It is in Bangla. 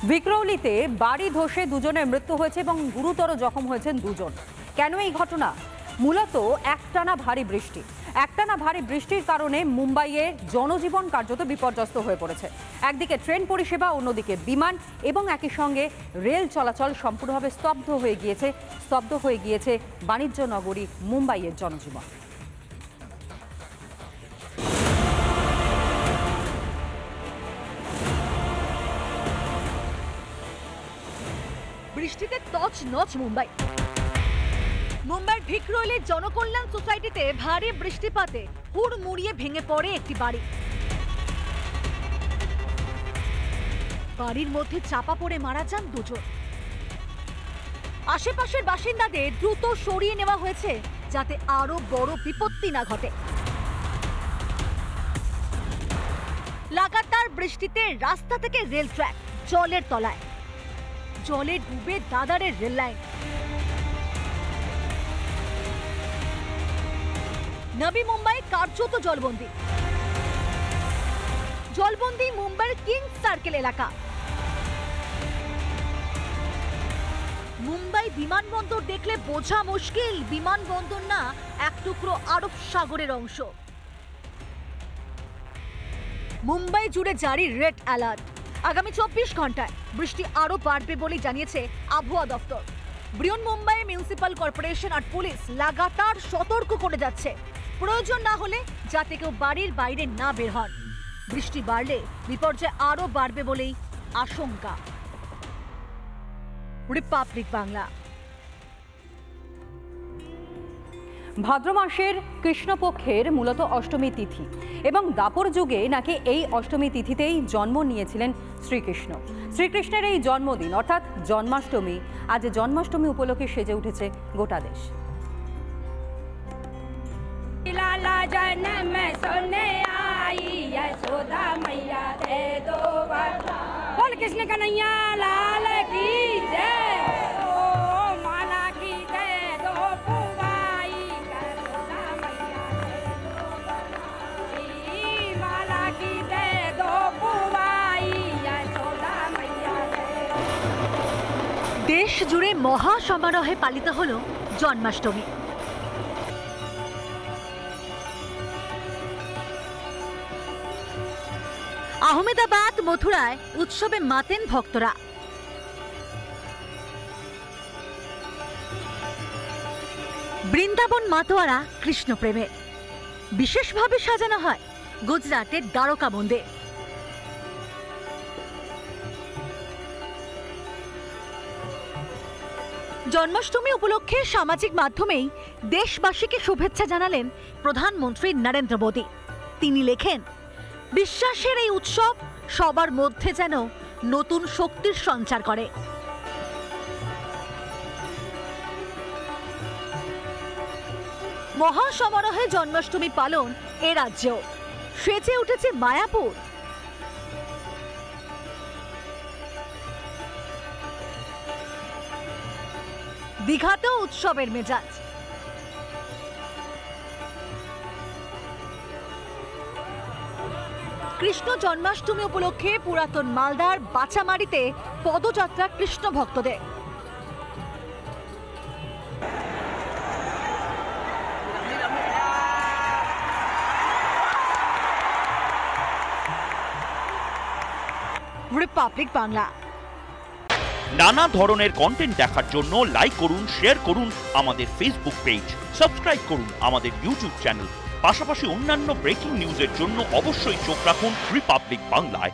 বিক্রৌলিতে বাড়ি ধসে দুজনের মৃত্যু হয়েছে এবং গুরুতর জখম হয়েছেন দুজন। কেন এই ঘটনা? মূলত একটানা ভারী বৃষ্টির কারণে মুম্বাইয়ে জনজীবন কার্যত বিপর্যস্ত হয়ে পড়েছে। একদিকে ট্রেন পরিষেবা, অন্যদিকে বিমান এবং একই সঙ্গে রেল চলাচল সম্পূর্ণভাবে স্তব্ধ হয়ে গিয়েছে বাণিজ্য নগরী মুম্বাইয়ের জনজীবন। বৃষ্টিতে তছনছ মুম্বাইয়ের ভিক্রোলির জনকল্যাণ সোসাইটিতে ভারী বৃষ্টিপাতে হুড়মুড়িয়ে ভেঙে পড়ে একটি বাড়ি। বাড়ির মধ্যে চাপা পড়ে মারা যান দুজন। আশেপাশের বাসিন্দাদের দ্রুত সরিয়ে নেওয়া হয়েছে যাতে আরো বড় বিপত্তি না ঘটে। লাগাতার বৃষ্টিতে রাস্তা থেকে রেল ট্র্যাক জলের তলায়, জলে ডুবে দাদারের রেল লাইন। নবী মুম্বাই কার্যত জলবন্দি মুম্বাইয়ের কিংস সার্কেল এলাকা। মুম্বাই বিমানবন্দর দেখলে বোঝা মুশকিল বিমানবন্দর না এক টুকরো আরব সাগরের অংশ। মুম্বাই জুড়ে জারি রেড অ্যালার্ট। আগামী 24 ঘন্টায় বৃষ্টি আরো বাড়বে বলে জানিয়েছে আবহাওয়া দপ্তর। বৃহন মুম্বাই মিউনিসিপাল কর্পোরেশন আর পুলিশ লাগাতার সতর্ক করে যাচ্ছে, প্রয়োজন না হলে যাতে কেউ বাড়ির বাইরে না বের হন। বৃষ্টি বাড়লে বিপর্যয় আরো বাড়বে বলেই আশঙ্কা। রিপাবলিক বাংলা। ভাদ্র মাসের কৃষ্ণপক্ষের মূলত অষ্টমী তিথি এবং দাপর যুগে নাকি এই অষ্টমী তিথিতেই জন্ম নিয়েছিলেন শ্রীকৃষ্ণ। শ্রীকৃষ্ণের এই জন্মদিন অর্থাৎ জন্মাষ্টমী, আজ জন্মাষ্টমী উপলক্ষে সেজে উঠেছে গোটা দেশ। দেশ জুড়ে মহা সমারোহে পালিত হলো জন্মাষ্টমী। আহমেদাবাদ, মথুরায় উৎসবে মাতেন ভক্তরা। বৃন্দাবন মাতোয়ারা কৃষ্ণ প্রেমে বিশেষভাবে সাজানো হয় গুজরাটের দ্বারকা মন্দির। জন্মাষ্টমী উপলক্ষে সামাজিক মাধ্যমেই দেশবাসীকে শুভেচ্ছা জানালেন প্রধানমন্ত্রী নরেন্দ্র মোদী। তিনি লেখেন, বিশ্বাসের এই উৎসব সবার মধ্যে যেন নতুন শক্তির সঞ্চার করে। মহা সমারোহে জন্মাষ্টমী পালন এ রাজ্যেও সেজে উঠেছে মায়াপুর। দীঘাতেও উৎসবের মেজাজ। কৃষ্ণ জন্মাষ্টমী উপলক্ষে পুরাতন মালদার বাচামারিতে পদযাত্রা কৃষ্ণ ভক্তদের। রিপাবলিক বাংলা। নানা ধরনের কন্টেন্ট দেখার জন্য লাইক করুন, শেয়ার করুন আমাদের ফেসবুক পেজ, সাবস্ক্রাইব করুন আমাদের ইউটিউব চ্যানেল। পাশাপাশি অন্যান্য ব্রেকিং নিউজের জন্য অবশ্যই চোখ রাখুন রিপাবলিক বাংলায়।